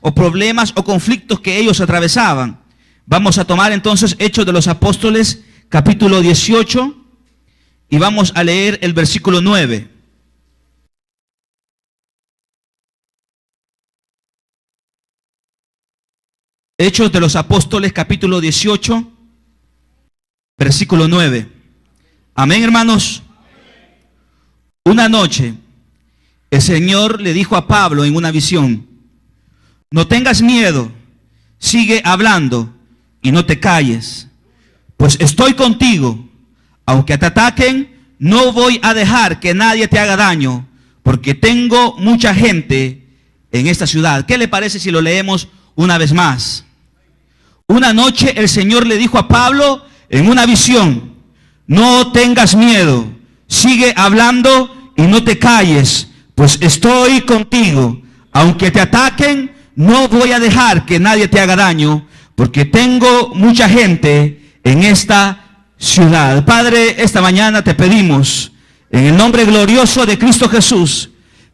o problemas o conflictos que ellos atravesaban. Vamos a tomar entonces Hechos de los Apóstoles, capítulo 18, y vamos a leer el versículo 9. Hechos de los Apóstoles, capítulo 18, versículo 9. Amén, hermanos. Una noche, el Señor le dijo a Pablo en una visión: no tengas miedo, sigue hablando y no te calles, pues estoy contigo. Aunque te ataquen, no voy a dejar que nadie te haga daño, porque tengo mucha gente en esta ciudad. ¿Qué le parece si lo leemos una vez más? Una noche el Señor le dijo a Pablo en una visión: no tengas miedo, sigue hablando y no te calles, pues estoy contigo. Aunque te ataquen, no voy a dejar que nadie te haga daño, porque tengo mucha gente en esta ciudad. Padre, esta mañana te pedimos, en el nombre glorioso de Cristo Jesús,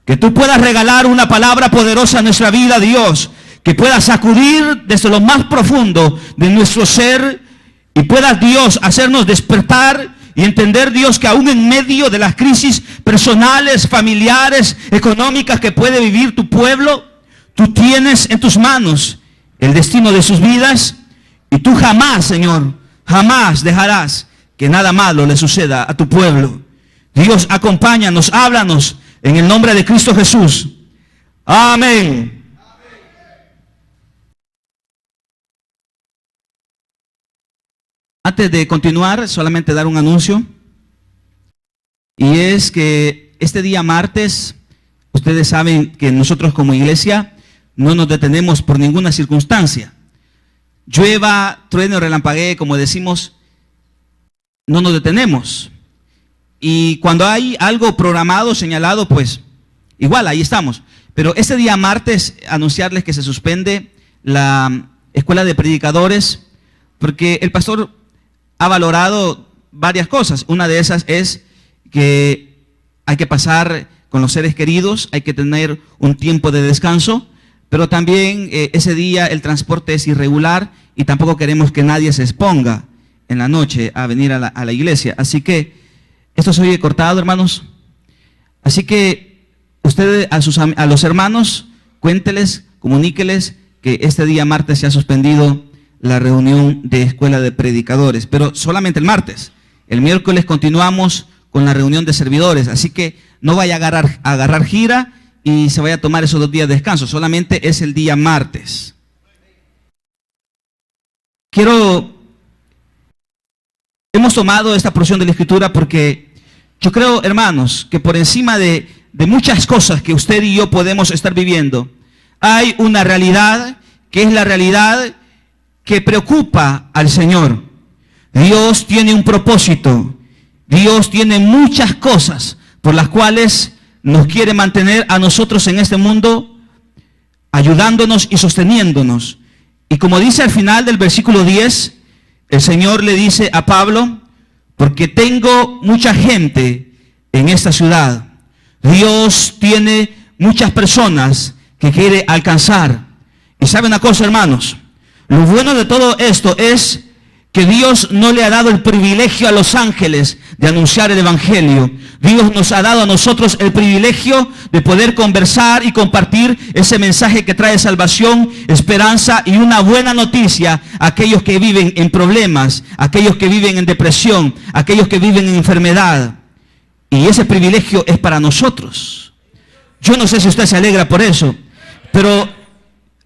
que tú puedas regalar una palabra poderosa a nuestra vida, Dios, que puedas sacudir desde lo más profundo de nuestro ser y puedas, Dios, hacernos despertar y entender, Dios, que aún en medio de las crisis personales, familiares, económicas que puede vivir tu pueblo, tú tienes en tus manos el destino de sus vidas y tú jamás, Señor, jamás dejarás que nada malo le suceda a tu pueblo. Dios, acompáñanos, háblanos en el nombre de Cristo Jesús. Amén. Antes de continuar, solamente dar un anuncio, y es que este día martes, ustedes saben que nosotros como iglesia no nos detenemos por ninguna circunstancia. Llueva, truene o relampaguee, como decimos, no nos detenemos. Y cuando hay algo programado, señalado, pues igual ahí estamos. Pero este día martes, anunciarles que se suspende la escuela de predicadores, porque el pastor ha valorado varias cosas. Una de esas es que hay que pasar con los seres queridos, hay que tener un tiempo de descanso, pero también ese día el transporte es irregular y tampoco queremos que nadie se exponga en la noche a venir a la iglesia. Así que esto se oye cortado, hermanos. Así que ustedes a los hermanos, cuénteles, comuníqueles que este día martes se ha suspendido la reunión de escuela de predicadores, pero solamente el martes. El miércoles continuamos con la reunión de servidores, así que no vaya a agarrar gira y se vaya a tomar esos 2 días de descanso, solamente es el día martes. Hemos tomado esta porción de la Escritura porque yo creo, hermanos, que por encima de muchas cosas que usted y yo podemos estar viviendo, hay una realidad que es la realidad que preocupa al Señor. Dios tiene un propósito. Dios tiene muchas cosas por las cuales nos quiere mantener a nosotros en este mundo, ayudándonos y sosteniéndonos. Y como dice al final del versículo 10, el Señor le dice a Pablo: porque tengo mucha gente en esta ciudad. Dios tiene muchas personas que quiere alcanzar. Y sabe una cosa, hermanos, lo bueno de todo esto es que Dios no le ha dado el privilegio a los ángeles de anunciar el evangelio. Dios nos ha dado a nosotros el privilegio de poder conversar y compartir ese mensaje que trae salvación, esperanza y una buena noticia a aquellos que viven en problemas, aquellos que viven en depresión, aquellos que viven en enfermedad. Y ese privilegio es para nosotros. Yo no sé si usted se alegra por eso, pero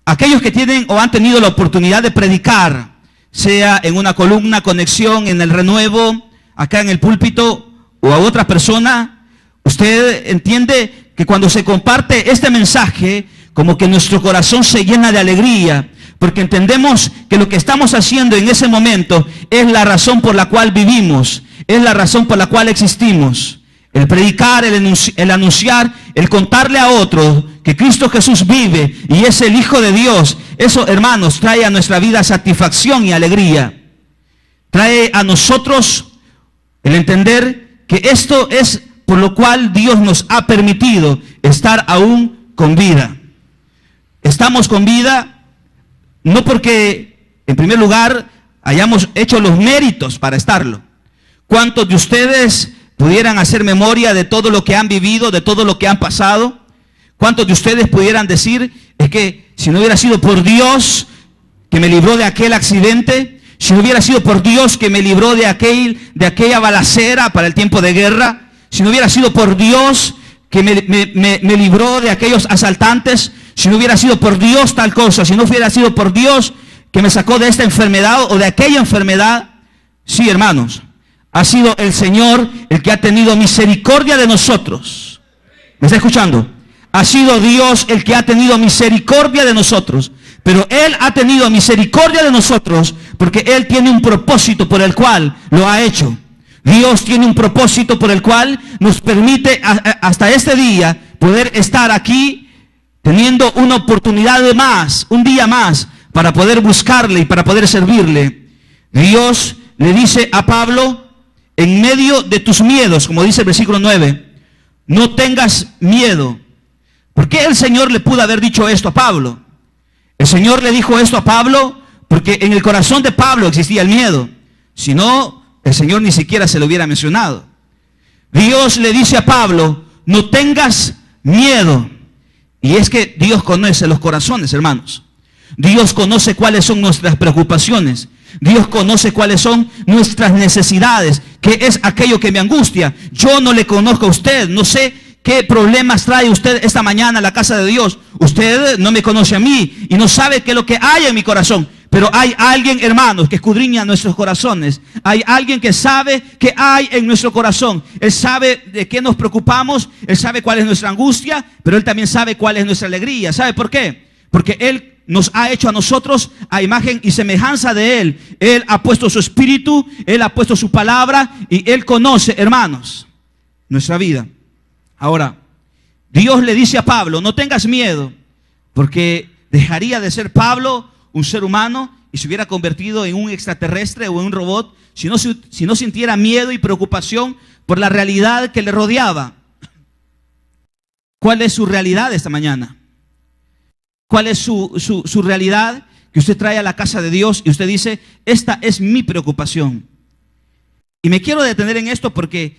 aquellos que tienen o han tenido la oportunidad de predicar, sea en una columna, conexión, en el renuevo, acá en el púlpito o a otra persona, usted entiende que cuando se comparte este mensaje, como que nuestro corazón se llena de alegría, porque entendemos que lo que estamos haciendo en ese momento es la razón por la cual vivimos, es la razón por la cual existimos. El predicar, el anunciar, el contarle a otros que Cristo Jesús vive y es el Hijo de Dios, eso, hermanos, trae a nuestra vida satisfacción y alegría. Trae a nosotros el entender que esto es por lo cual Dios nos ha permitido estar aún con vida. estamos con vida, no porque, en primer lugar, hayamos hecho los méritos para estarlo. ¿Cuántos de ustedes pudieran hacer memoria de todo lo que han vivido, de todo lo que han pasado? ¿Cuántos de ustedes pudieran decir, es que si no hubiera sido por Dios que me libró de aquel accidente, si no hubiera sido por Dios que me libró de aquella balacera para el tiempo de guerra, si no hubiera sido por Dios que me libró de aquellos asaltantes, si no hubiera sido por Dios tal cosa, si no hubiera sido por Dios que me sacó de esta enfermedad o de aquella enfermedad? Sí, hermanos, ha sido el Señor el que ha tenido misericordia de nosotros. ¿Me está escuchando? Ha sido Dios el que ha tenido misericordia de nosotros. Pero Él ha tenido misericordia de nosotros porque Él tiene un propósito por el cual lo ha hecho. Dios tiene un propósito por el cual nos permite hasta este día poder estar aquí teniendo una oportunidad de más, un día más, para poder buscarle y para poder servirle. Dios le dice a Pablo, en medio de tus miedos, como dice el versículo 9, no tengas miedo. ¿Por qué el Señor le pudo haber dicho esto a Pablo? El Señor le dijo esto a Pablo porque en el corazón de Pablo existía el miedo. Si no, el Señor ni siquiera se lo hubiera mencionado. Dios le dice a Pablo, no tengas miedo. Y es que Dios conoce los corazones, hermanos. Dios conoce cuáles son nuestras preocupaciones. Dios conoce cuáles son nuestras necesidades. ¿Qué es aquello que me angustia? Yo no le conozco a usted, no sé ¿qué problemas trae usted esta mañana a la casa de Dios? Usted no me conoce a mí y no sabe qué es lo que hay en mi corazón. Pero hay alguien, hermanos, que escudriña nuestros corazones. Hay alguien que sabe qué hay en nuestro corazón. Él sabe de qué nos preocupamos. Él sabe cuál es nuestra angustia, pero Él también sabe cuál es nuestra alegría. ¿Sabe por qué? Porque Él nos ha hecho a nosotros a imagen y semejanza de Él. Él ha puesto su espíritu, Él ha puesto su palabra y Él conoce, hermanos, nuestra vida. Ahora, Dios le dice a Pablo, no tengas miedo, porque dejaría de ser Pablo un ser humano y se hubiera convertido en un extraterrestre o en un robot si no sintiera miedo y preocupación por la realidad que le rodeaba. ¿Cuál es su realidad esta mañana? ¿Cuál es su realidad que usted trae a la casa de Dios y usted dice, esta es mi preocupación? Y me quiero detener en esto porque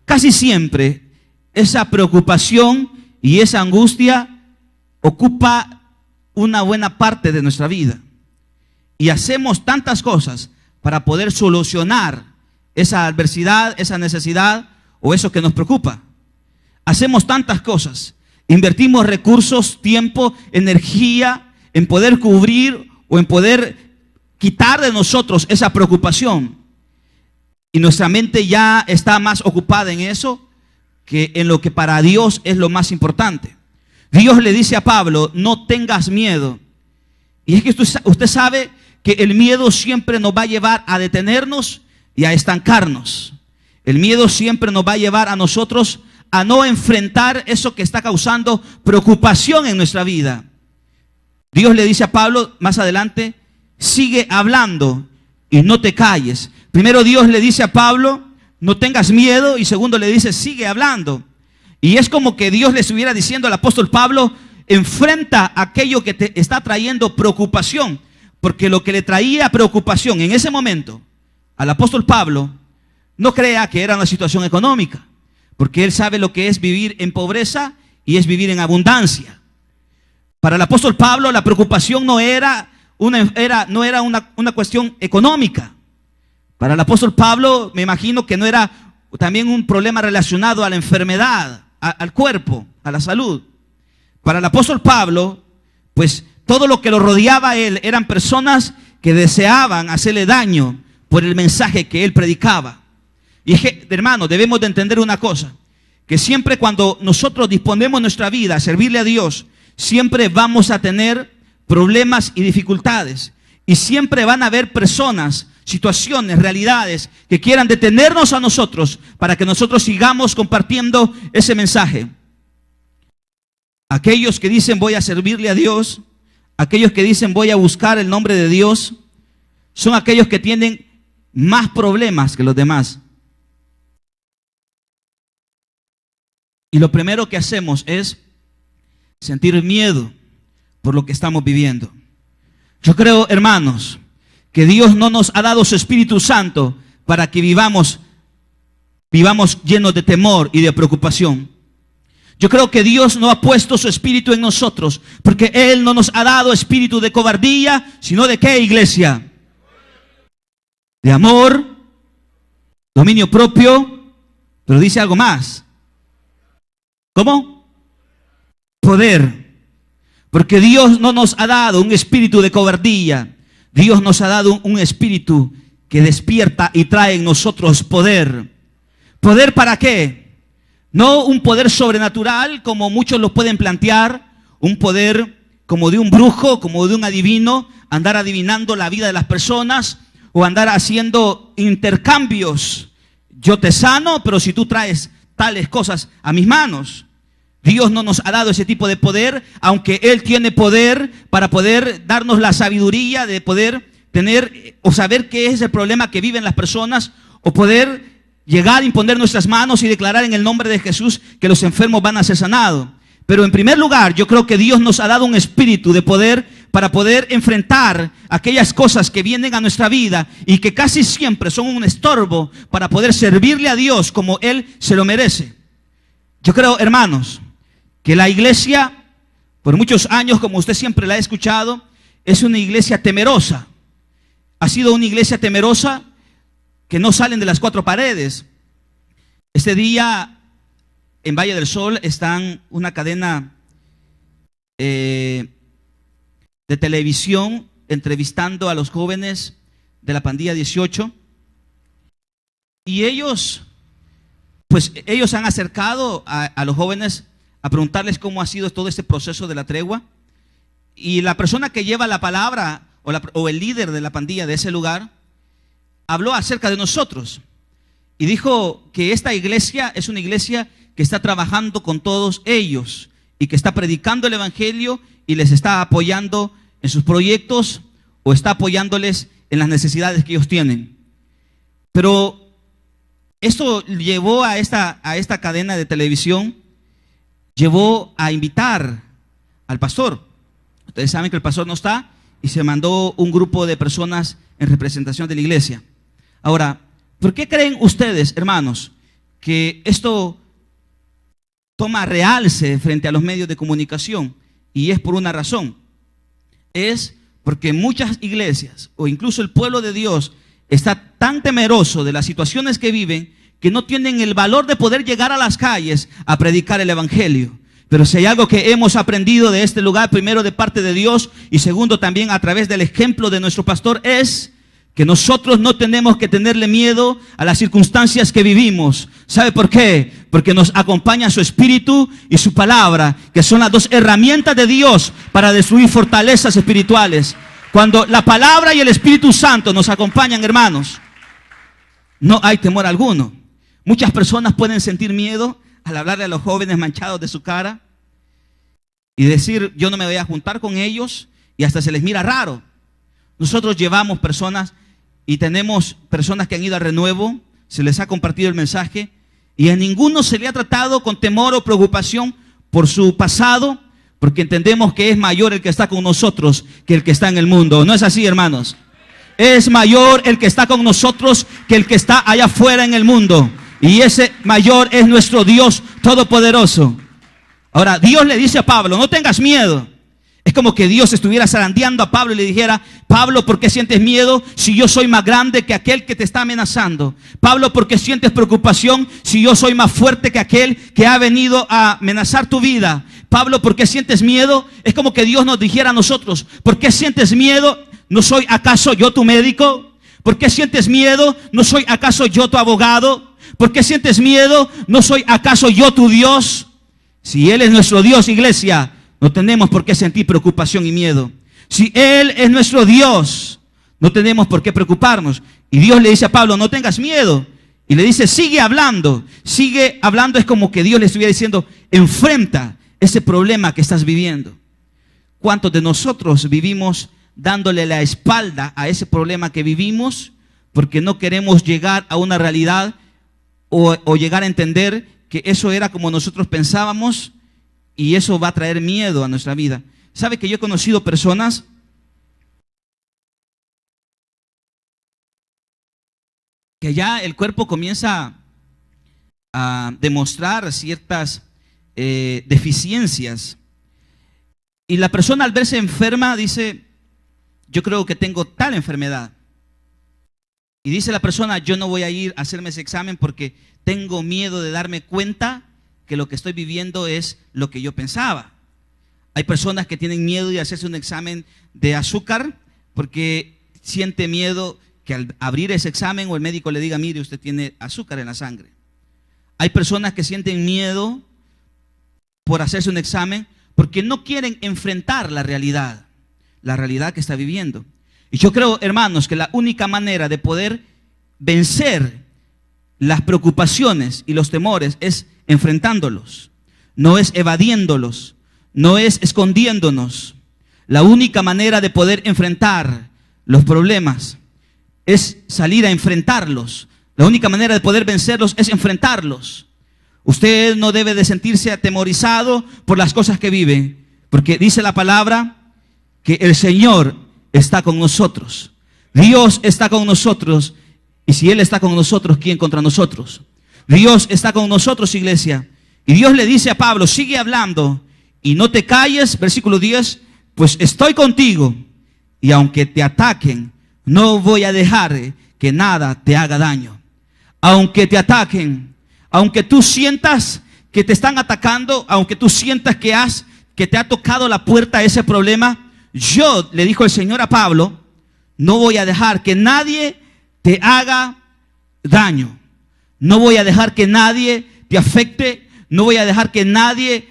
casi siempre esa preocupación y esa angustia ocupa una buena parte de nuestra vida. Y hacemos tantas cosas para poder solucionar esa adversidad, esa necesidad o eso que nos preocupa. Hacemos tantas cosas. Invertimos recursos, tiempo, energía en poder cubrir o en poder quitar de nosotros esa preocupación. Y nuestra mente ya está más ocupada en eso que en lo que para Dios es lo más importante. Dios le dice a Pablo, no tengas miedo. Y es que usted sabe que el miedo siempre nos va a llevar a detenernos y a estancarnos. El miedo siempre nos va a llevar a nosotros a no enfrentar eso que está causando preocupación en nuestra vida. Dios le dice a Pablo más adelante, sigue hablando y no te calles. Primero Dios le dice a Pablo, no tengas miedo, y segundo le dice, sigue hablando. Y es como que Dios le estuviera diciendo al apóstol Pablo, enfrenta aquello que te está trayendo preocupación, porque lo que le traía preocupación en ese momento al apóstol Pablo, no crea que era una situación económica, porque él sabe lo que es vivir en pobreza y es vivir en abundancia. Para el apóstol Pablo la preocupación no era una cuestión económica. Para el apóstol Pablo, me imagino que no era también un problema relacionado a la enfermedad, al cuerpo, a la salud. Para el apóstol Pablo, pues todo lo que lo rodeaba a él eran personas que deseaban hacerle daño por el mensaje que él predicaba. Y es que, hermano, debemos de entender una cosa, que siempre cuando nosotros disponemos nuestra vida a servirle a Dios, siempre vamos a tener problemas y dificultades. Y siempre van a haber personas, situaciones, realidades que quieran detenernos a nosotros para que nosotros sigamos compartiendo ese mensaje. Aquellos que dicen voy a servirle a Dios, aquellos que dicen voy a buscar el nombre de Dios, son aquellos que tienen más problemas que los demás. Y lo primero que hacemos es sentir miedo por lo que estamos viviendo. Yo creo, hermanos, que Dios no nos ha dado su Espíritu Santo para que vivamos llenos de temor y de preocupación. Yo creo que Dios no ha puesto su Espíritu en nosotros porque Él no nos ha dado espíritu de cobardía, sino de ¿qué, iglesia? De amor, dominio propio, pero dice algo más. ¿Cómo? Poder. Porque Dios no nos ha dado un espíritu de cobardía. Dios nos ha dado un espíritu que despierta y trae en nosotros poder. ¿Poder para qué? No un poder sobrenatural como muchos lo pueden plantear, un poder como de un brujo, como de un adivino, andar adivinando la vida de las personas o andar haciendo intercambios. Yo te sano, pero si tú traes tales cosas a mis manos. Dios no nos ha dado ese tipo de poder, aunque Él tiene poder para poder darnos la sabiduría de poder tener o saber qué es el problema que viven las personas, o poder llegar a imponer nuestras manos y declarar en el nombre de Jesús que los enfermos van a ser sanados. Pero en primer lugar, yo creo que Dios nos ha dado un espíritu de poder para poder enfrentar aquellas cosas que vienen a nuestra vida y que casi siempre son un estorbo para poder servirle a Dios como Él se lo merece. Yo creo, hermanos, que la iglesia, por muchos años, como usted siempre la ha escuchado, es una iglesia temerosa. Ha sido una iglesia temerosa que no salen de las cuatro paredes. Este día en Valle del Sol están una cadena de televisión entrevistando a los jóvenes de la pandilla 18. Y ellos han acercado a los jóvenes a preguntarles cómo ha sido todo este proceso de la tregua. Y la persona que lleva la palabra o el líder de la pandilla de ese lugar habló acerca de nosotros y dijo que esta iglesia es una iglesia que está trabajando con todos ellos y que está predicando el evangelio y les está apoyando en sus proyectos o está apoyándoles en las necesidades que ellos tienen. Pero esto llevó a esta cadena de televisión, llevó a invitar al pastor. Ustedes saben que el pastor no está y se mandó un grupo de personas en representación de la iglesia. Ahora, ¿por qué creen ustedes, hermanos, que esto toma realce frente a los medios de comunicación? Y es por una razón. Es porque muchas iglesias o incluso el pueblo de Dios está tan temeroso de las situaciones que viven que no tienen el valor de poder llegar a las calles a predicar el evangelio. Pero si hay algo que hemos aprendido de este lugar, primero de parte de Dios y segundo también a través del ejemplo de nuestro pastor, es que nosotros no tenemos que tenerle miedo a las circunstancias que vivimos. ¿Sabe por qué? Porque nos acompaña su espíritu y su palabra, que son las dos herramientas de Dios para destruir fortalezas espirituales. Cuando la palabra y el Espíritu Santo nos acompañan, hermanos, no hay temor alguno. Muchas personas pueden sentir miedo al hablarle a los jóvenes manchados de su cara y decir, yo no me voy a juntar con ellos, y hasta se les mira raro. Nosotros llevamos personas y tenemos personas que han ido a Renuevo, se les ha compartido el mensaje y a ninguno se le ha tratado con temor o preocupación por su pasado, porque entendemos que es mayor el que está con nosotros que el que está en el mundo. ¿No es así, hermanos? Es mayor el que está con nosotros que el que está allá afuera en el mundo. Y ese mayor es nuestro Dios todopoderoso. Ahora, Dios le dice a Pablo, no tengas miedo. Es como que Dios estuviera zarandeando a Pablo y le dijera, Pablo, ¿por qué sientes miedo si yo soy más grande que aquel que te está amenazando? Pablo, ¿por qué sientes preocupación si yo soy más fuerte que aquel que ha venido a amenazar tu vida? Pablo, ¿por qué sientes miedo? Es como que Dios nos dijera a nosotros, ¿por qué sientes miedo? ¿No soy acaso yo tu médico? ¿Por qué sientes miedo? ¿No soy acaso yo tu abogado? ¿Por qué sientes miedo? ¿No soy acaso yo tu Dios? Si Él es nuestro Dios, iglesia, no tenemos por qué sentir preocupación y miedo. Si Él es nuestro Dios, no tenemos por qué preocuparnos. Y Dios le dice a Pablo, no tengas miedo. Y le dice, sigue hablando. Sigue hablando, es como que Dios le estuviera diciendo, enfrenta ese problema que estás viviendo. ¿Cuántos de nosotros vivimos dándole la espalda a ese problema que vivimos porque no queremos llegar a una realidad o llegar a entender que eso era como nosotros pensábamos y eso va a traer miedo a nuestra vida? ¿Sabe que yo he conocido personas que ya el cuerpo comienza a demostrar ciertas deficiencias? Y la persona al verse enferma dice, yo creo que tengo tal enfermedad. Y dice la persona, yo no voy a ir a hacerme ese examen porque tengo miedo de darme cuenta que lo que estoy viviendo es lo que yo pensaba. Hay personas que tienen miedo de hacerse un examen de azúcar porque siente miedo que al abrir ese examen o el médico le diga, mire, usted tiene azúcar en la sangre. Hay personas que sienten miedo por hacerse un examen porque no quieren enfrentar la realidad que está viviendo. Y yo creo, hermanos, que la única manera de poder vencer las preocupaciones y los temores es enfrentándolos, no es evadiéndolos, no es escondiéndonos. La única manera de poder enfrentar los problemas es salir a enfrentarlos. La única manera de poder vencerlos es enfrentarlos. Usted no debe de sentirse atemorizado por las cosas que vive, porque dice la palabra que el Señor está con nosotros. Dios está con nosotros. Y si Él está con nosotros, ¿quién contra nosotros? Dios está con nosotros, iglesia. Y Dios le dice a Pablo, sigue hablando y no te calles, versículo 10, pues estoy contigo y aunque te ataquen, no voy a dejar que nada te haga daño. Aunque te ataquen, aunque tú sientas que te están atacando, aunque tú sientas que te ha tocado la puerta a ese problema, yo, le dijo el Señor a Pablo, no voy a dejar que nadie te haga daño. No voy a dejar que nadie te afecte. No voy a dejar que nadie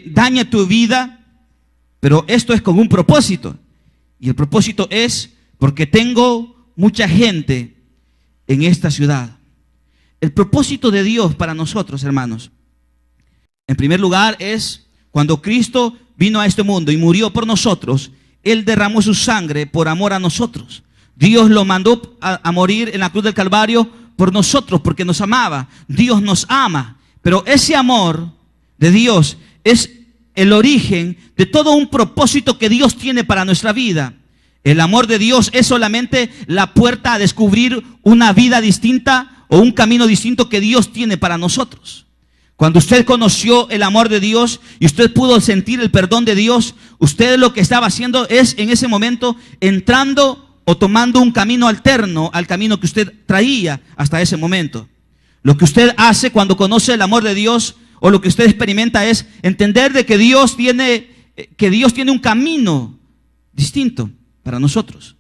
dañe tu vida. Pero esto es con un propósito. Y el propósito es porque tengo mucha gente en esta ciudad. El propósito de Dios para nosotros, hermanos, en primer lugar es cuando Cristo vino a este mundo y murió por nosotros. Él derramó su sangre por amor a nosotros. Dios lo mandó a morir en la cruz del Calvario por nosotros, porque nos amaba. Dios nos ama. Pero ese amor de Dios es el origen de todo un propósito que Dios tiene para nuestra vida. El amor de Dios es solamente la puerta a descubrir una vida distinta o un camino distinto que Dios tiene para nosotros. Cuando usted conoció el amor de Dios y usted pudo sentir el perdón de Dios, usted lo que estaba haciendo es en ese momento entrando o tomando un camino alterno al camino que usted traía hasta ese momento. Lo que usted hace cuando conoce el amor de Dios o lo que usted experimenta es entender de que Dios tiene un camino distinto para nosotros.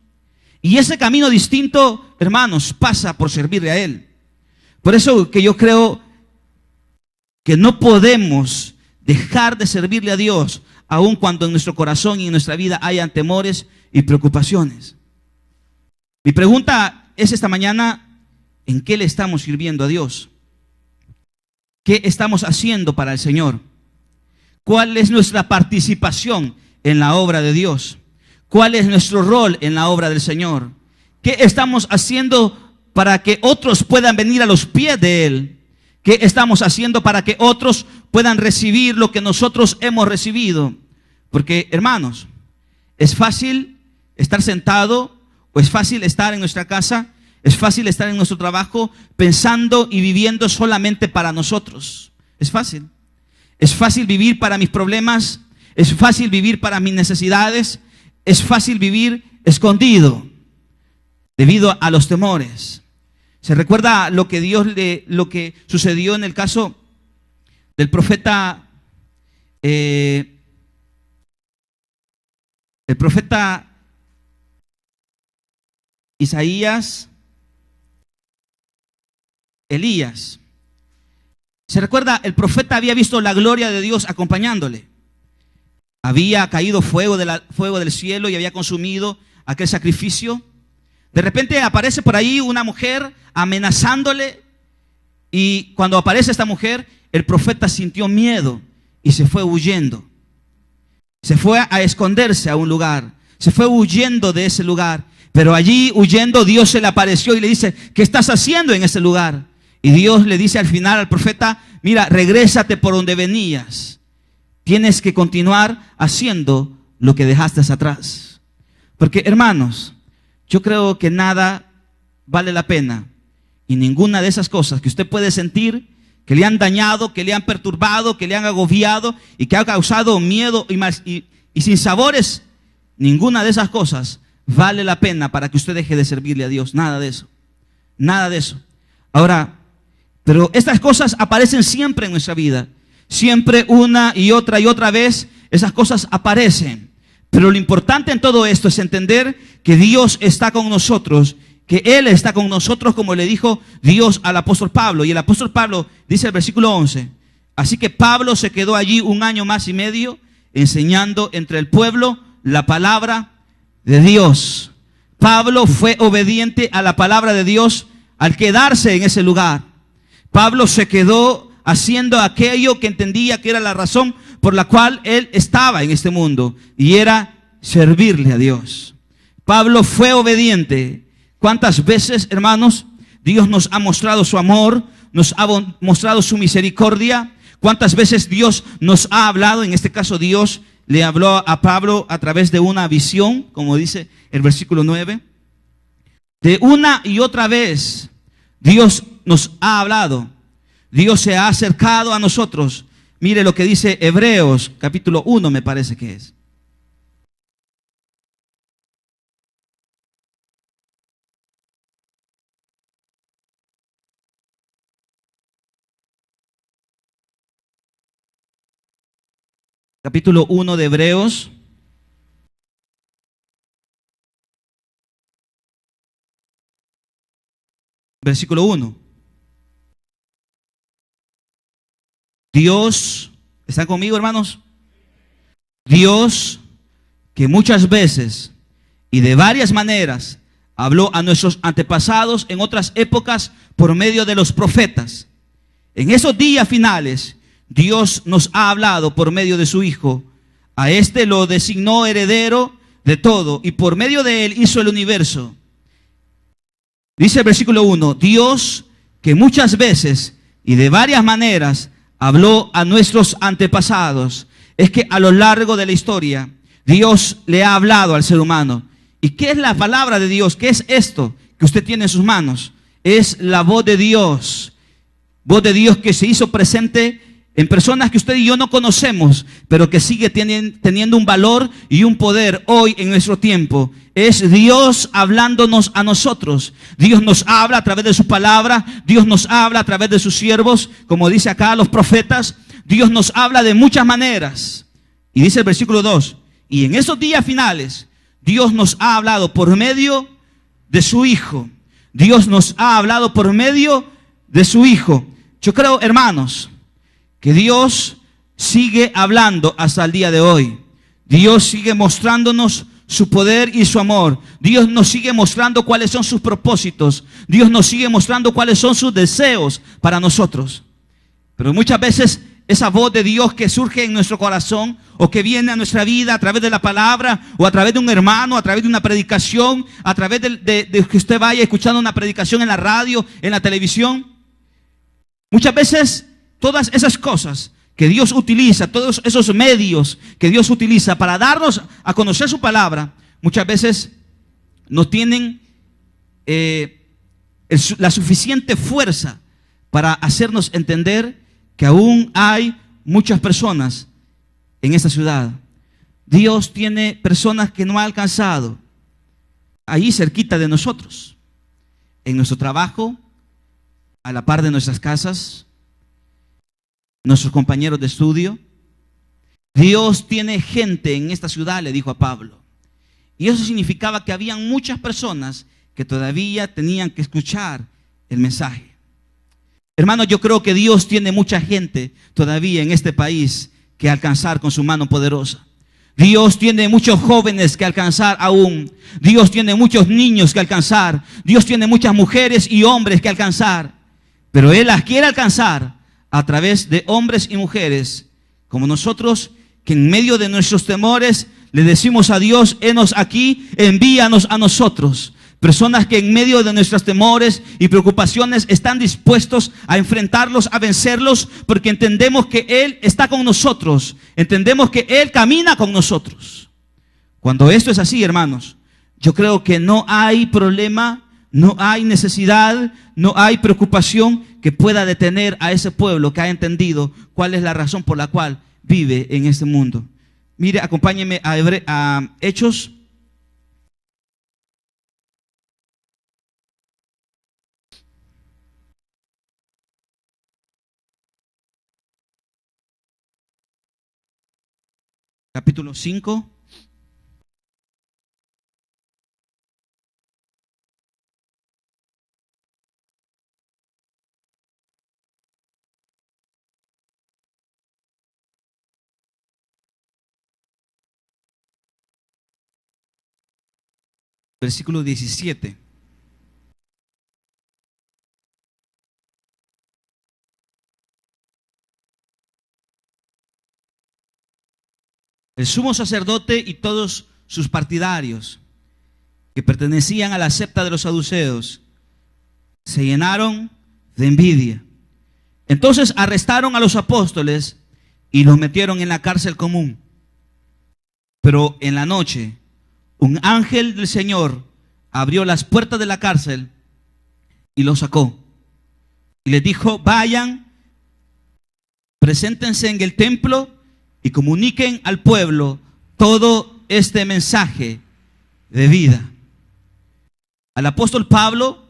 Y ese camino distinto, hermanos, pasa por servirle a Él. Por eso que yo creo que no podemos dejar de servirle a Dios, aun cuando en nuestro corazón y en nuestra vida hayan temores y preocupaciones. Mi pregunta es esta mañana, ¿en qué le estamos sirviendo a Dios? ¿Qué estamos haciendo para el Señor? ¿Cuál es nuestra participación en la obra de Dios? ¿Cuál es nuestro rol en la obra del Señor? ¿Qué estamos haciendo para que otros puedan venir a los pies de Él? ¿Qué estamos haciendo para que otros puedan recibir lo que nosotros hemos recibido? Porque, hermanos, es fácil estar sentado o es fácil estar en nuestra casa, es fácil estar en nuestro trabajo pensando y viviendo solamente para nosotros. Es fácil. Es fácil vivir para mis problemas, es fácil vivir para mis necesidades, es fácil vivir escondido debido a los temores. ¿Se recuerda lo que sucedió en el caso del profeta Isaías, Elías? ¿Se recuerda? El profeta había visto la gloria de Dios acompañándole. Había caído fuego del cielo y había consumido aquel sacrificio. De repente aparece por ahí una mujer amenazándole, y cuando aparece esta mujer, el profeta sintió miedo y se fue huyendo. Se fue a esconderse a un lugar, se fue huyendo de ese lugar. Pero allí huyendo, Dios se le apareció y le dice, ¿qué estás haciendo en ese lugar? Y Dios le dice al final al profeta, mira, regrésate por donde venías. Tienes que continuar haciendo lo que dejaste atrás. Porque, hermanos, yo creo que nada vale la pena, y ninguna de esas cosas que usted puede sentir que le han dañado, que le han perturbado, que le han agobiado y que ha causado miedo y sinsabores, ninguna de esas cosas vale la pena para que usted deje de servirle a Dios. Nada de eso. Nada de eso. Ahora, pero estas cosas aparecen siempre en nuestra vida. Siempre una y otra vez esas cosas aparecen. Pero lo importante en todo esto es entender que Dios está con nosotros, que Él está con nosotros, como le dijo Dios al apóstol Pablo. Y el apóstol Pablo dice el versículo 11: así que Pablo se quedó allí 1 año más y medio enseñando entre el pueblo la palabra de Dios. Pablo fue obediente a la palabra de Dios al quedarse en ese lugar. Pablo se quedó haciendo aquello que entendía que era la razón por la cual él estaba en este mundo, y era servirle a Dios. Pablo fue obediente. ¿Cuántas veces, hermanos, Dios nos ha mostrado su amor, nos ha mostrado su misericordia? ¿Cuántas veces Dios nos ha hablado? En este caso, Dios le habló a Pablo a través de una visión, como dice el versículo 9. De una y otra vez Dios nos ha hablado. Dios se ha acercado a nosotros. Mire lo que dice Hebreos capítulo 1, me parece que es. Capítulo 1 de Hebreos. Versículo 1. Dios, ¿están conmigo, hermanos? Dios, que muchas veces y de varias maneras habló a nuestros antepasados en otras épocas por medio de los profetas. En esos días finales, Dios nos ha hablado por medio de su Hijo. A este lo designó heredero de todo, y por medio de él hizo el universo. Dice el versículo 1, Dios, que muchas veces y de varias maneras habló a nuestros antepasados. Es que a lo largo de la historia Dios le ha hablado al ser humano. ¿Y qué es la palabra de Dios? ¿Qué es esto que usted tiene en sus manos? Es la voz de Dios. Voz de Dios que se hizo presente en personas que usted y yo no conocemos, pero que sigue teniendo un valor y un poder hoy en nuestro tiempo. Es Dios hablándonos a nosotros. Dios nos habla a través de su palabra. Dios nos habla a través de sus siervos, como dice acá los profetas. Dios nos habla de muchas maneras. Y dice el versículo 2, y en esos días finales, Dios nos ha hablado por medio de su Hijo. Dios nos ha hablado por medio de su Hijo. Yo creo, hermanos, que Dios sigue hablando hasta el día de hoy. Dios sigue mostrándonos su poder y su amor. Dios nos sigue mostrando cuáles son sus propósitos. Dios nos sigue mostrando cuáles son sus deseos para nosotros. Pero muchas veces esa voz de Dios que surge en nuestro corazón o que viene a nuestra vida a través de la palabra o a través de un hermano, a través de una predicación, a través de que usted vaya escuchando una predicación en la radio, en la televisión. Muchas veces todas esas cosas que Dios utiliza, todos esos medios que Dios utiliza para darnos a conocer su palabra, muchas veces no tienen la suficiente fuerza para hacernos entender que aún hay muchas personas en esta ciudad. Dios tiene personas que no ha alcanzado ahí cerquita de nosotros, en nuestro trabajo, a la par de nuestras casas, nuestros compañeros de estudio. Dios tiene gente en esta ciudad, le dijo a Pablo. Y eso significaba que habían muchas personas que todavía tenían que escuchar el mensaje. Hermanos, yo creo que Dios tiene mucha gente todavía en este país que alcanzar con su mano poderosa. Dios tiene muchos jóvenes que alcanzar aún. Dios tiene muchos niños que alcanzar. Dios tiene muchas mujeres y hombres que alcanzar. Pero Él las quiere alcanzar a través de hombres y mujeres como nosotros, que en medio de nuestros temores le decimos a Dios: henos aquí, envíanos a nosotros. Personas que en medio de nuestros temores y preocupaciones están dispuestos a enfrentarlos, a vencerlos, porque entendemos que Él está con nosotros. Entendemos que Él camina con nosotros. Cuando esto es así, hermanos, yo creo que no hay problema, no hay necesidad, no hay preocupación que pueda detener a ese pueblo que ha entendido cuál es la razón por la cual vive en este mundo. Mire, acompáñenme a Hechos. Capítulo 5. Versículo 17. El sumo sacerdote y todos sus partidarios, que pertenecían a la secta de los saduceos, se llenaron de envidia. Entonces arrestaron a los apóstoles y los metieron en la cárcel común. Pero en la noche, un ángel del Señor abrió las puertas de la cárcel y los sacó. Y les dijo: vayan, preséntense en el templo y comuniquen al pueblo todo este mensaje de vida. Al apóstol Pablo,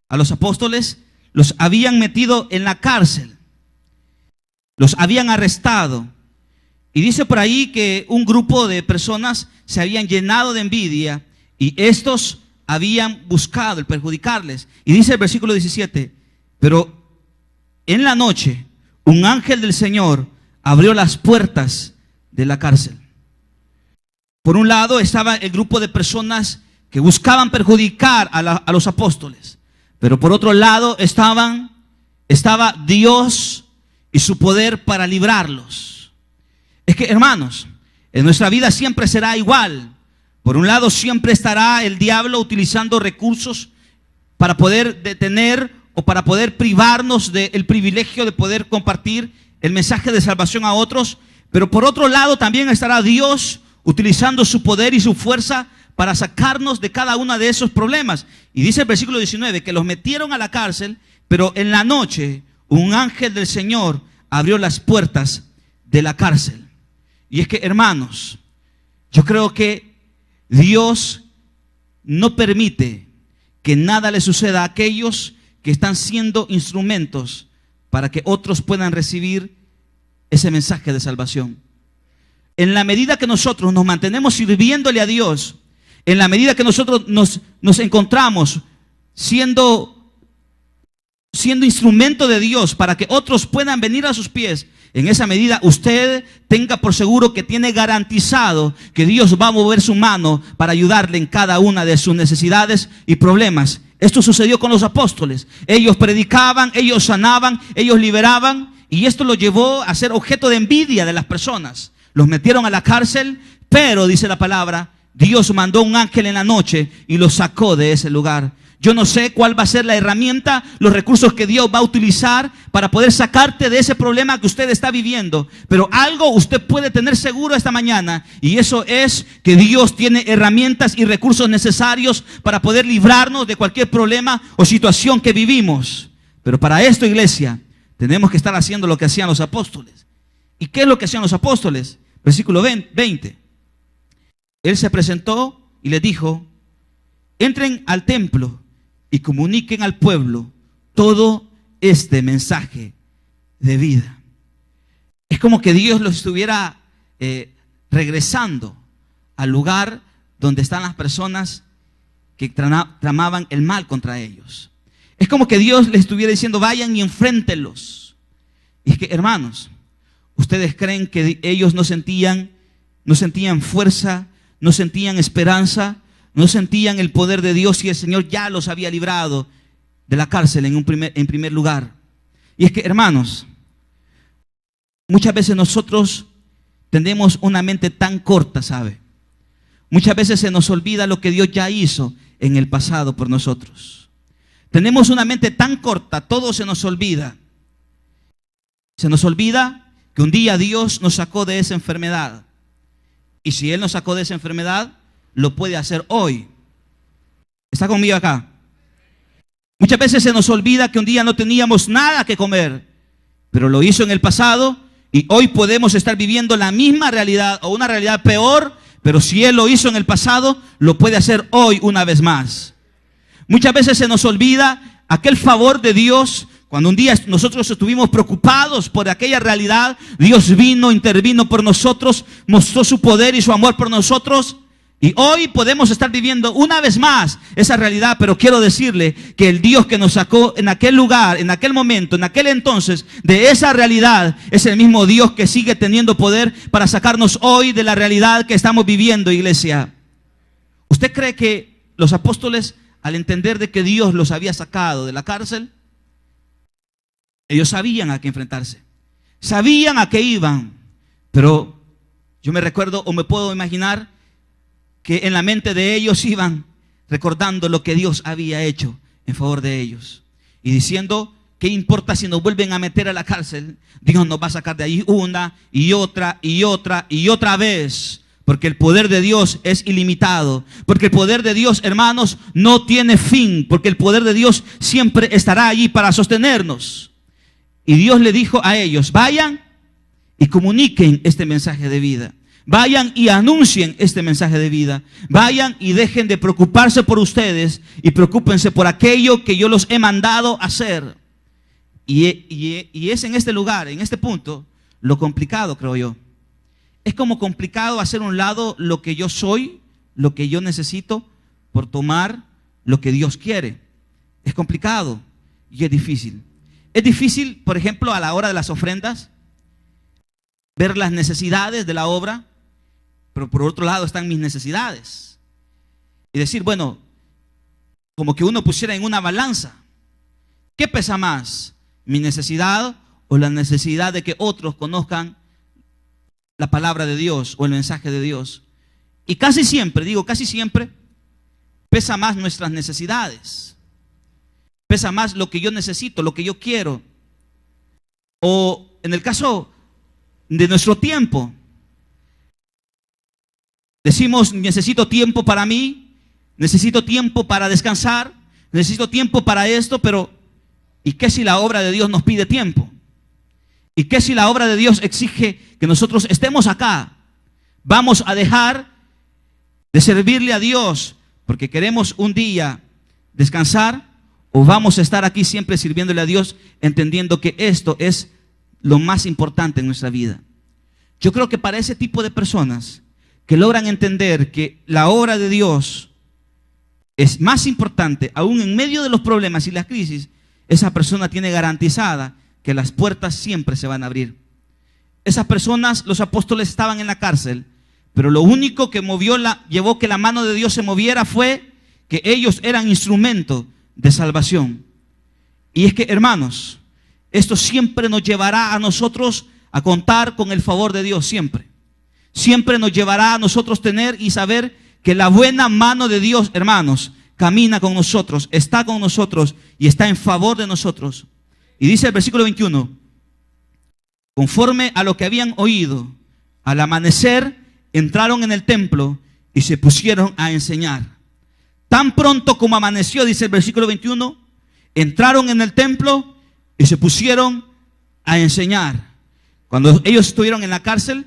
a los apóstoles, los habían metido en la cárcel, los habían arrestado. Y dice por ahí que un grupo de personas se habían llenado de envidia y estos habían buscado el perjudicarles. Y dice el versículo 17: pero en la noche un ángel del Señor abrió las puertas de la cárcel. Por un lado estaba el grupo de personas que buscaban perjudicar a los apóstoles, pero por otro lado estaba Dios y su poder para librarlos. Es que, hermanos, en nuestra vida siempre será igual. Por un lado siempre estará el diablo utilizando recursos para poder detener o para poder privarnos del privilegio de poder compartir el mensaje de salvación a otros. Pero por otro lado también estará Dios utilizando su poder y su fuerza para sacarnos de cada uno de esos problemas. Y dice el versículo 19 que los metieron a la cárcel, pero en la noche un ángel del Señor abrió las puertas de la cárcel. Y es que, hermanos, yo creo que Dios no permite que nada le suceda a aquellos que están siendo instrumentos para que otros puedan recibir ese mensaje de salvación. En la medida que nosotros nos mantenemos sirviéndole a Dios, en la medida que nosotros nos encontramos siendo instrumento de Dios para que otros puedan venir a sus pies, en esa medida usted tenga por seguro que tiene garantizado que Dios va a mover su mano para ayudarle en cada una de sus necesidades y problemas. Esto sucedió con los apóstoles. Ellos predicaban, ellos sanaban, ellos liberaban, y esto lo llevó a ser objeto de envidia de las personas. Los metieron a la cárcel, pero dice la palabra, Dios mandó un ángel en la noche y los sacó de ese lugar. Yo no sé cuál va a ser la herramienta, los recursos que Dios va a utilizar para poder sacarte de ese problema que usted está viviendo. Pero algo usted puede tener seguro esta mañana, y eso es que Dios tiene herramientas y recursos necesarios para poder librarnos de cualquier problema o situación que vivimos. Pero para esto, iglesia, tenemos que estar haciendo lo que hacían los apóstoles. ¿Y qué es lo que hacían los apóstoles? Versículo 20. Él se presentó y les dijo: entren al templo y comuniquen al pueblo todo este mensaje de vida. Es como que Dios los estuviera regresando al lugar donde están las personas que tramaban el mal contra ellos. Es como que Dios les estuviera diciendo: vayan y enfréntenlos. Y es que, hermanos, ¿ustedes creen que ellos no sentían fuerza, no sentían esperanza, no sentían el poder de Dios, y el Señor ya los había librado de la cárcel en primer lugar? Y es que, hermanos, muchas veces nosotros tenemos una mente tan corta, ¿sabe? Muchas veces se nos olvida lo que Dios ya hizo en el pasado por nosotros. Tenemos una mente tan corta, todo se nos olvida. Se nos olvida que un día Dios nos sacó de esa enfermedad. Y si Él nos sacó de esa enfermedad, lo puede hacer hoy. ¿Está conmigo acá? Muchas veces se nos olvida que un día no teníamos nada que comer, pero lo hizo en el pasado y hoy podemos estar viviendo la misma realidad o una realidad peor, pero si Él lo hizo en el pasado, lo puede hacer hoy una vez más. Muchas veces se nos olvida aquel favor de Dios. Cuando un día nosotros estuvimos preocupados por aquella realidad, Dios vino, intervino por nosotros, mostró su poder y su amor por nosotros. Y hoy podemos estar viviendo una vez más esa realidad, pero quiero decirle que el Dios que nos sacó en aquel lugar, en aquel momento, en aquel entonces, de esa realidad, es el mismo Dios que sigue teniendo poder para sacarnos hoy de la realidad que estamos viviendo, iglesia. ¿Usted cree que los apóstoles, al entender de que Dios los había sacado de la cárcel, ellos sabían a qué enfrentarse, sabían a qué iban? Pero yo me recuerdo o me puedo imaginar que en la mente de ellos iban recordando lo que Dios había hecho en favor de ellos y diciendo: ¿qué importa si nos vuelven a meter a la cárcel? Dios nos va a sacar de ahí una y otra y otra y otra vez, porque el poder de Dios es ilimitado, porque el poder de Dios, hermanos, no tiene fin, porque el poder de Dios siempre estará allí para sostenernos. Y Dios le dijo a ellos: vayan y comuniquen este mensaje de vida. Vayan y anuncien este mensaje de vida. Vayan y dejen de preocuparse por ustedes y preocúpense por aquello que yo los he mandado a hacer. Y es en este lugar, en este punto, lo complicado, creo yo. Es como complicado hacer a un lado lo que yo soy, lo que yo necesito, por tomar lo que Dios quiere. Es complicado y es difícil. Es difícil, por ejemplo, a la hora de las ofrendas, ver las necesidades de la obra, pero por otro lado están mis necesidades. Y decir, bueno, como que uno pusiera en una balanza, ¿qué pesa más? ¿Mi necesidad o la necesidad de que otros conozcan la palabra de Dios o el mensaje de Dios? Y casi siempre, digo casi siempre, pesa más nuestras necesidades. Pesa más lo que yo necesito, lo que yo quiero. O en el caso de nuestro tiempo, decimos: necesito tiempo para mí, necesito tiempo para descansar, necesito tiempo para esto, pero ¿y qué si la obra de Dios nos pide tiempo? ¿Y qué si la obra de Dios exige que nosotros estemos acá? ¿Vamos a dejar de servirle a Dios porque queremos un día descansar? ¿O vamos a estar aquí siempre sirviéndole a Dios, entendiendo que esto es lo más importante en nuestra vida? Yo creo que para ese tipo de personas que logran entender que la obra de Dios es más importante, aún en medio de los problemas y las crisis, esa persona tiene garantizada que las puertas siempre se van a abrir. Esas personas, los apóstoles, estaban en la cárcel, pero lo único que llevó que la mano de Dios se moviera fue que ellos eran instrumento de salvación. Y es que, hermanos, esto siempre nos llevará a nosotros a contar con el favor de Dios, siempre. Siempre nos llevará a nosotros tener y saber que la buena mano de Dios, hermanos, camina con nosotros, está con nosotros y está en favor de nosotros. Y dice el versículo 21: conforme a lo que habían oído, al amanecer entraron en el templo y se pusieron a enseñar. Tan pronto como amaneció, dice el versículo 21, entraron en el templo y se pusieron a enseñar. Cuando ellos estuvieron en la cárcel,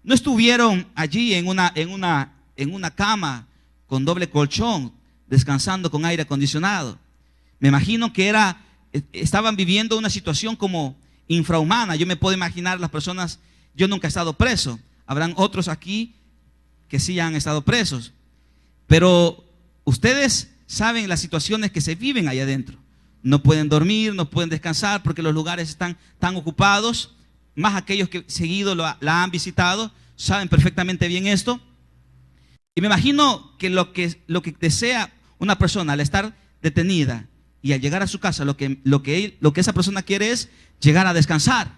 no estuvieron allí en una cama con doble colchón, descansando con aire acondicionado. Me imagino que estaban viviendo una situación como infrahumana. Yo me puedo imaginar las personas. Yo nunca he estado preso. Habrán otros aquí que sí han estado presos. Pero ustedes saben las situaciones que se viven allá adentro. No pueden dormir, no pueden descansar porque los lugares están tan ocupados. Más aquellos que seguido la han visitado saben perfectamente bien esto. Y me imagino que lo que desea una persona al estar detenida y al llegar a su casa, lo que esa persona quiere es llegar a descansar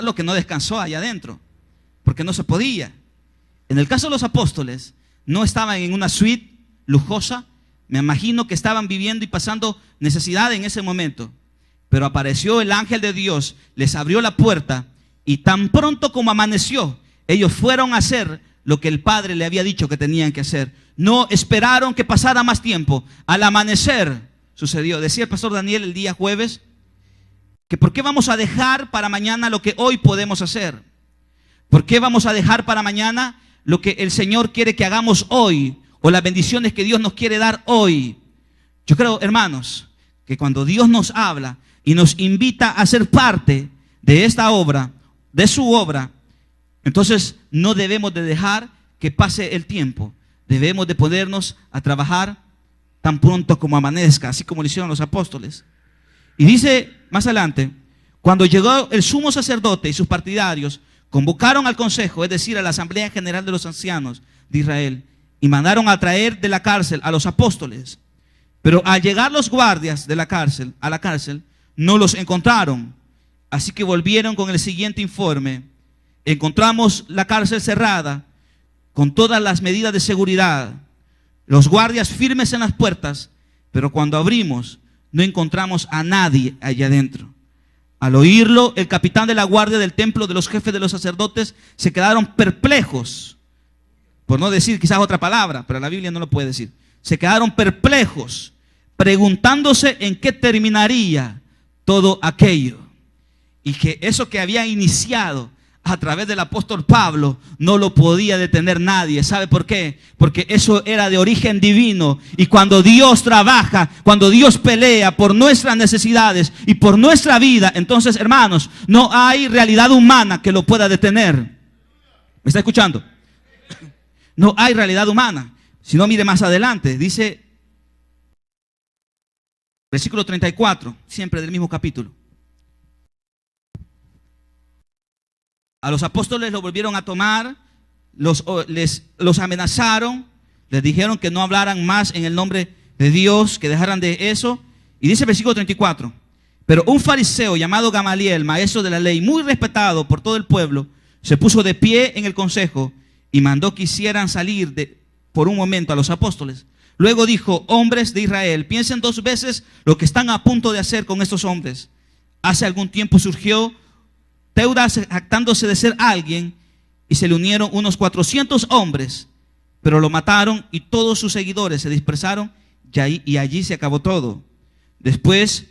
lo que no descansó allá adentro, porque no se podía. En el caso de los apóstoles, no estaban en una suite lujosa. Me imagino que estaban viviendo y pasando necesidad en ese momento. Pero apareció el ángel de Dios, les abrió la puerta y tan pronto como amaneció, Ellos fueron a hacer lo que el Padre le había dicho que tenían que hacer. No esperaron que pasara más tiempo. Al amanecer sucedió. Decía el pastor Daniel el día jueves que ¿por qué vamos a dejar para mañana lo que hoy podemos hacer? ¿Por qué vamos a dejar para mañana lo que el Señor quiere que hagamos hoy? O las bendiciones que Dios nos quiere dar hoy. Yo creo, hermanos, que cuando Dios nos habla y nos invita a ser parte de esta obra, de su obra, entonces no debemos de dejar que pase el tiempo. Debemos de ponernos a trabajar tan pronto como amanezca, así como lo hicieron los apóstoles. Y dice más adelante, cuando llegó el sumo sacerdote y sus partidarios, convocaron al consejo, es decir, a la asamblea general de los ancianos de Israel, y mandaron a traer de la cárcel a los apóstoles. Pero al llegar los guardias de la cárcel, a la cárcel, no los encontraron. Así que volvieron con el siguiente informe: encontramos la cárcel cerrada con todas las medidas de seguridad, los guardias firmes en las puertas, pero cuando abrimos no encontramos a nadie allá adentro. Al oírlo, el capitán de la guardia del templo, de los jefes de los sacerdotes, se quedaron perplejos, por no decir quizás otra palabra, pero la Biblia no lo puede decir. Se quedaron perplejos, preguntándose en qué terminaría todo aquello. Y que eso que había iniciado a través del apóstol Pablo no lo podía detener nadie. ¿Sabe por qué? Porque eso era de origen divino. Y cuando Dios trabaja, cuando Dios pelea por nuestras necesidades y por nuestra vida, entonces, hermanos, no hay realidad humana que lo pueda detener. ¿Me está escuchando? No hay realidad humana. Si no, mire más adelante. Dice, versículo 34, siempre del mismo capítulo. A los apóstoles los volvieron a tomar, los amenazaron, les dijeron que no hablaran más en el nombre de Dios, que dejaran de eso. Y dice el versículo 34, pero un fariseo llamado Gamaliel, maestro de la ley, muy respetado por todo el pueblo, se puso de pie en el consejo y mandó que hicieran salir por un momento a los apóstoles. Luego dijo: hombres de Israel, piensen dos veces lo que están a punto de hacer con estos hombres. Hace algún tiempo surgió Teudas jactándose de ser alguien, y se le unieron unos 400 hombres, pero lo mataron y todos sus seguidores se dispersaron, y allí se acabó todo. Después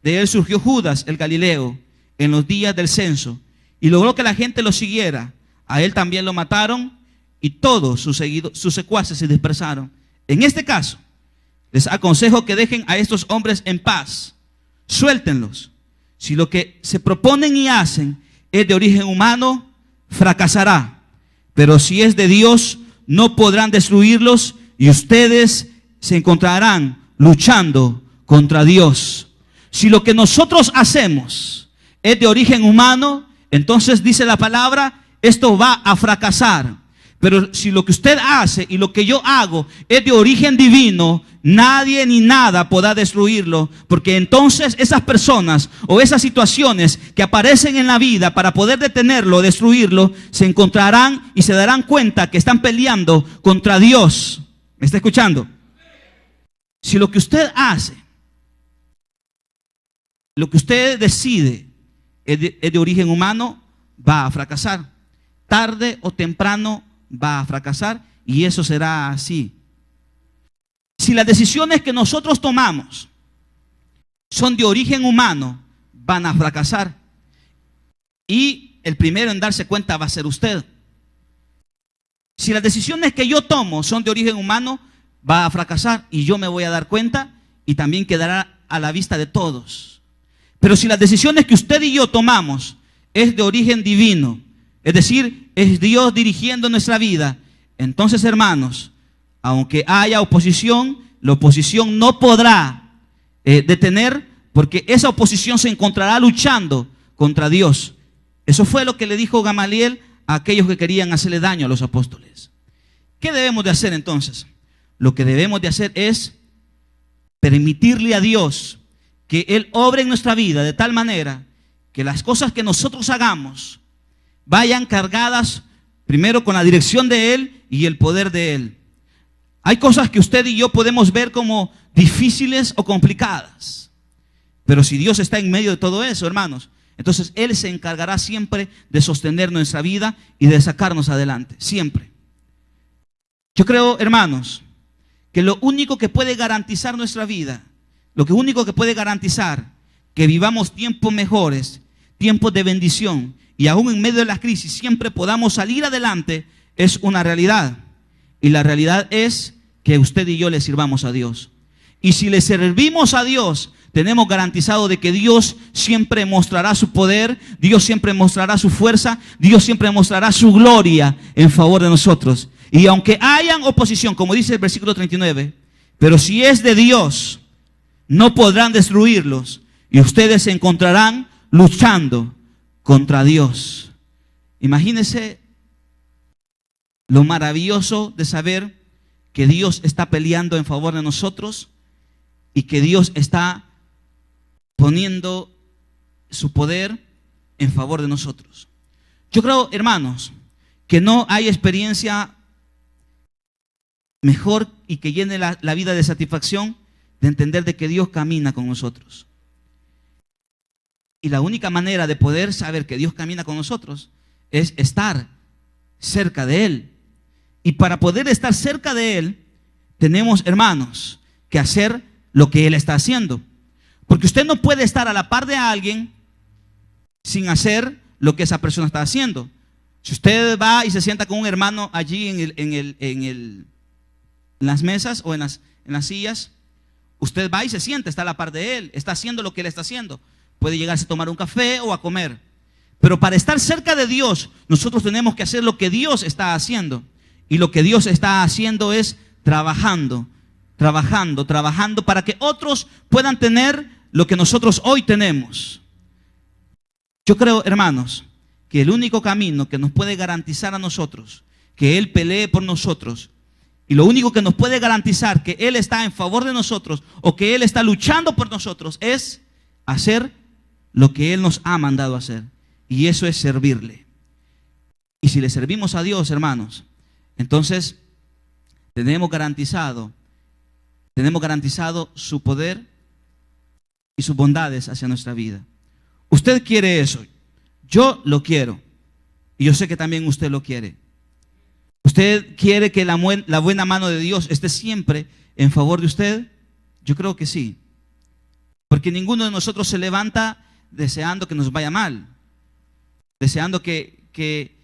de él surgió Judas el Galileo en los días del censo y logró que la gente lo siguiera. A él también lo mataron y todos sus secuaces se dispersaron. En este caso, les aconsejo que dejen a estos hombres en paz, suéltenlos. Si lo que se proponen y hacen es de origen humano, fracasará. Pero si es de Dios, no podrán destruirlos y ustedes se encontrarán luchando contra Dios. Si lo que nosotros hacemos es de origen humano, entonces dice la palabra, esto va a fracasar. Pero si lo que usted hace y lo que yo hago es de origen divino, nadie ni nada podrá destruirlo, porque entonces esas personas o esas situaciones que aparecen en la vida para poder detenerlo, destruirlo, se encontrarán y se darán cuenta que están peleando contra Dios. ¿Me está escuchando? Si lo que usted hace, lo que usted decide es de origen humano, va a fracasar. Tarde o temprano va a fracasar, y eso será así. Si las decisiones que nosotros tomamos son de origen humano, van a fracasar. Y el primero en darse cuenta va a ser usted. Si las decisiones que yo tomo son de origen humano, va a fracasar y yo me voy a dar cuenta y también quedará a la vista de todos. Pero si las decisiones que usted y yo tomamos es de origen divino, es decir, es Dios dirigiendo nuestra vida, entonces, hermanos, aunque haya oposición, la oposición no podrá detener, porque esa oposición se encontrará luchando contra Dios. Eso fue lo que le dijo Gamaliel a aquellos que querían hacerle daño a los apóstoles. ¿Qué debemos de hacer entonces? Lo que debemos de hacer es permitirle a Dios que Él obre en nuestra vida de tal manera que las cosas que nosotros hagamos vayan cargadas primero con la dirección de Él y el poder de Él. Hay cosas que usted y yo podemos ver como difíciles o complicadas, pero si Dios está en medio de todo eso, hermanos, Entonces Él se encargará siempre de sostener nuestra vida y de sacarnos adelante, siempre. Yo creo, hermanos, que lo único que puede garantizar nuestra vida, lo único que puede garantizar que vivamos tiempos mejores, tiempos de bendición, y aún en medio de las crisis siempre podamos salir adelante, es una realidad. Y la realidad es que usted y yo le sirvamos a Dios. Y si le servimos a Dios, tenemos garantizado de que Dios siempre mostrará su poder, Dios siempre mostrará su fuerza, Dios siempre mostrará su gloria en favor de nosotros. Y aunque hayan oposición, como dice el versículo 39, pero si es de Dios, no podrán destruirlos, y ustedes se encontrarán luchando contra Dios. Imagínense lo maravilloso de saber que Dios está peleando en favor de nosotros y que Dios está poniendo su poder en favor de nosotros. Yo creo, hermanos, que no hay experiencia mejor y que llene la vida de satisfacción de entender de que Dios camina con nosotros. Y la única manera de poder saber que Dios camina con nosotros es estar cerca de Él. Y para poder estar cerca de Él, tenemos, hermanos, que hacer lo que Él está haciendo. Porque usted no puede estar a la par de alguien sin hacer lo que esa persona está haciendo. Si usted va y se sienta con un hermano allí en las mesas o en las sillas, usted va y se sienta, está a la par de Él, está haciendo lo que Él está haciendo. Puede llegarse a tomar un café o a comer. Pero para estar cerca de Dios, nosotros tenemos que hacer lo que Dios está haciendo. Y lo que Dios está haciendo es trabajando para que otros puedan tener lo que nosotros hoy tenemos. Yo creo, hermanos, que el único camino que nos puede garantizar a nosotros que Él pelee por nosotros, y lo único que nos puede garantizar que Él está en favor de nosotros o que Él está luchando por nosotros, es hacer lo que Él nos ha mandado a hacer. Y eso es servirle. Y si le servimos a Dios, hermanos, entonces tenemos garantizado su poder y sus bondades hacia nuestra vida. Usted quiere eso, yo lo quiero, y yo sé que también usted lo quiere. ¿Usted quiere que la buena mano de Dios esté siempre en favor de usted? Yo creo que sí, porque ninguno de nosotros se levanta deseando que nos vaya mal, deseando que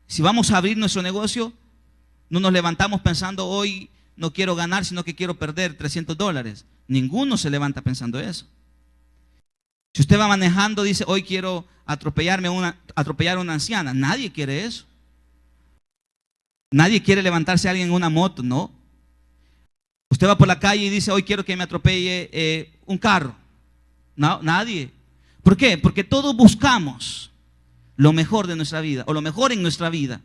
si vamos a abrir nuestro negocio, no nos levantamos pensando hoy no quiero ganar, sino que quiero perder $300. Ninguno se levanta pensando eso. Si usted va manejando, dice hoy quiero atropellar a una anciana. Nadie quiere eso. Nadie quiere levantarse a alguien en una moto, no. Usted va por la calle y dice hoy quiero que me atropelle un carro. No, nadie. ¿Por qué? Porque todos buscamos lo mejor de nuestra vida o lo mejor en nuestra vida.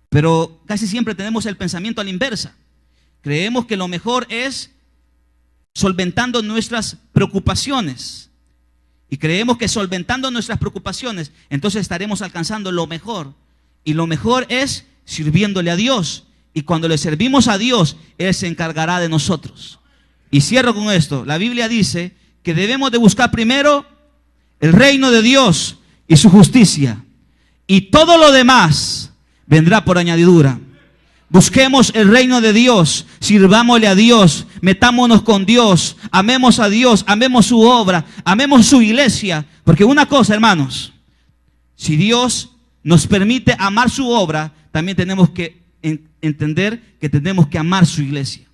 Pero casi siempre tenemos el pensamiento a la inversa. Creemos que lo mejor es solventando nuestras preocupaciones. Y creemos que solventando nuestras preocupaciones, entonces estaremos alcanzando lo mejor. Y lo mejor es sirviéndole a Dios. Y cuando le servimos a Dios, Él se encargará de nosotros. Y cierro con esto. La Biblia dice que debemos de buscar primero el reino de Dios y su justicia. Y todo lo demás vendrá por añadidura. Busquemos el reino de Dios, sirvámosle a Dios, metámonos con Dios, amemos a Dios, amemos su obra, amemos su iglesia. Porque una cosa, hermanos, si Dios nos permite amar su obra, también tenemos que entender que tenemos que amar su iglesia.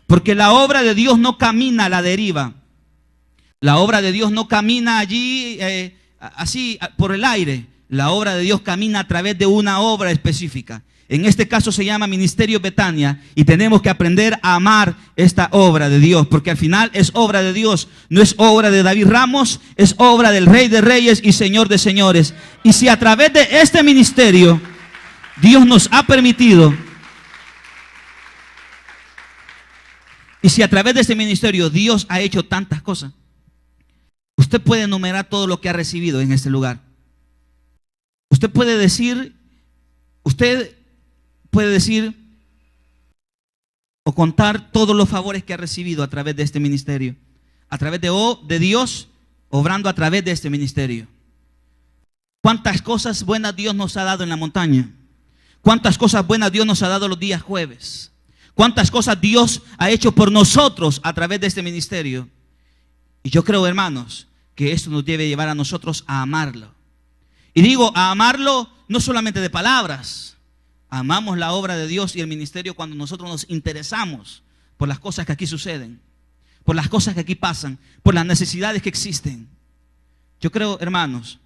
Porque la obra de Dios no camina a la deriva. La obra de Dios no camina allí así por el aire. La obra de Dios camina a través de una obra específica. En este caso se llama Ministerio Betania y tenemos que aprender a amar esta obra de Dios, porque al final es obra de Dios, no es obra de David Ramos, es obra del Rey de Reyes y Señor de Señores. Y si a través de este ministerio Dios nos ha permitido, y si a través de este ministerio Dios ha hecho tantas cosas, usted puede enumerar todo lo que ha recibido en este lugar. Usted puede decir o contar todos los favores que ha recibido a través de este ministerio, a través de Dios obrando a través de este ministerio. ¿Cuántas cosas buenas Dios nos ha dado en la montaña? ¿Cuántas cosas buenas Dios nos ha dado los días jueves? ¿Cuántas cosas Dios ha hecho por nosotros a través de este ministerio? Y yo creo, hermanos, que esto nos debe llevar a nosotros a amarlo. Y digo, a amarlo no solamente de palabras. Amamos la obra de Dios y el ministerio cuando nosotros nos interesamos por las cosas que aquí suceden, por las cosas que aquí pasan, por las necesidades que existen. Yo creo, hermanos,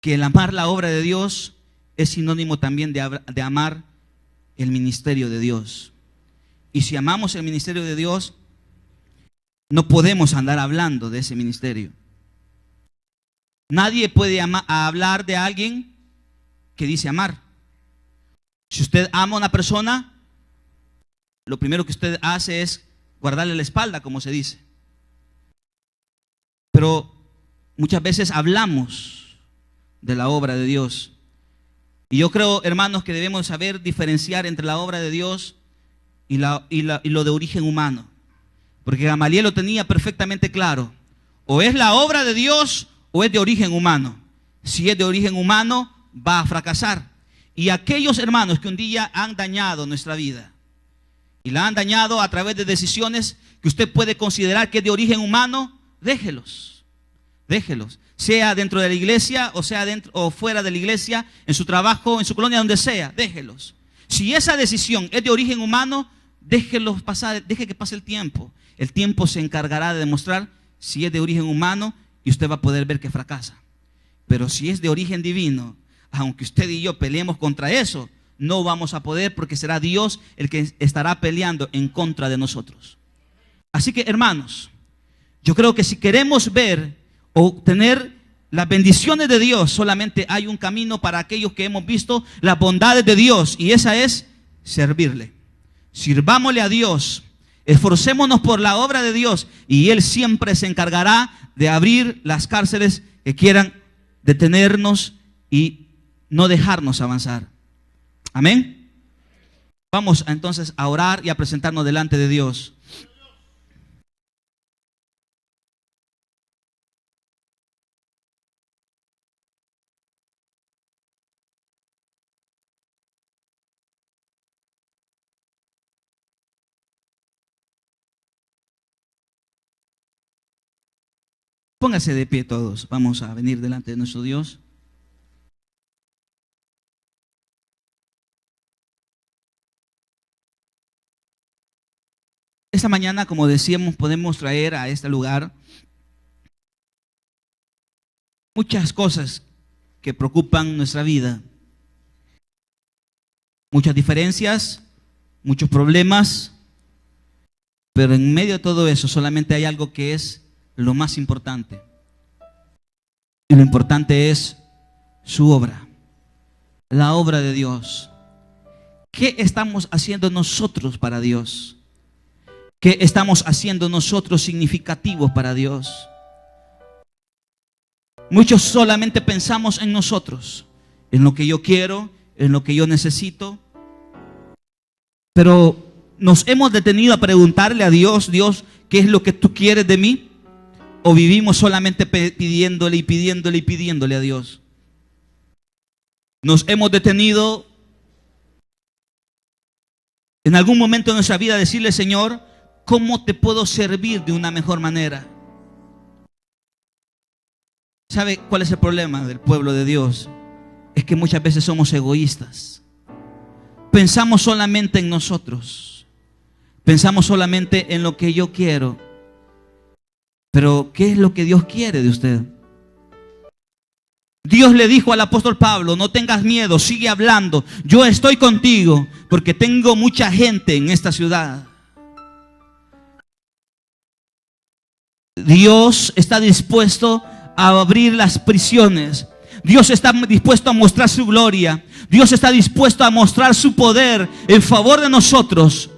que el amar la obra de Dios es sinónimo también de amar el ministerio de Dios. Y si amamos el ministerio de Dios, no podemos andar hablando de ese ministerio. Nadie puede hablar de alguien que dice amar. Si usted ama a una persona, lo primero que usted hace es guardarle la espalda, como se dice. Pero muchas veces hablamos de la obra de Dios. Y yo creo, hermanos, que debemos saber diferenciar entre la obra de Dios y lo de origen humano. Porque Gamaliel lo tenía perfectamente claro. O es la obra de Dios o es de origen humano. Si es de origen humano, va a fracasar. Y aquellos hermanos que un día han dañado nuestra vida y la han dañado a través de decisiones que usted puede considerar que es de origen humano, déjelos. Déjelos. Sea dentro de la iglesia o sea dentro o fuera de la iglesia, en su trabajo, en su colonia, donde sea, déjelos. Si esa decisión es de origen humano, déjelos pasar, deje que pase el tiempo. El tiempo se encargará de demostrar si es de origen humano y usted va a poder ver que fracasa. Pero si es de origen divino, aunque usted y yo peleemos contra eso, no vamos a poder, porque será Dios el que estará peleando en contra de nosotros. Así que, hermanos, yo creo que si queremos ver o tener las bendiciones de Dios, solamente hay un camino para aquellos que hemos visto las bondades de Dios, y esa es servirle. Sirvámosle a Dios, esforcémonos por la obra de Dios, y Él siempre se encargará de abrir las cárceles que quieran detenernos y no dejarnos avanzar. Amén. Vamos entonces a orar y a presentarnos delante de Dios. Póngase de pie todos. Vamos a venir delante de nuestro Dios. Esta mañana, como decíamos, podemos traer a este lugar muchas cosas que preocupan nuestra vida. Muchas diferencias, muchos problemas, pero en medio de todo eso solamente hay algo que es lo más importante. Y lo importante es su obra, la obra de Dios. ¿Qué estamos haciendo nosotros para Dios? ¿Qué estamos haciendo nosotros significativos para Dios? Muchos solamente pensamos en nosotros, en lo que yo quiero, en lo que yo necesito. Pero nos hemos detenido a preguntarle a Dios: Dios, ¿qué es lo que tú quieres de mí? ¿O vivimos solamente pidiéndole y pidiéndole y pidiéndole a Dios? Nos hemos detenido en algún momento de nuestra vida a decirle: Señor, ¿cómo te puedo servir de una mejor manera? ¿Sabe cuál es el problema del pueblo de Dios? Es que muchas veces somos egoístas. Pensamos solamente en nosotros. Pensamos solamente en lo que yo quiero. Pero ¿qué es lo que Dios quiere de usted? Dios le dijo al apóstol Pablo: no tengas miedo, sigue hablando. Yo estoy contigo porque tengo mucha gente en esta ciudad. Dios está dispuesto a abrir las prisiones. Dios está dispuesto a mostrar su gloria. Dios está dispuesto a mostrar su poder en favor de nosotros.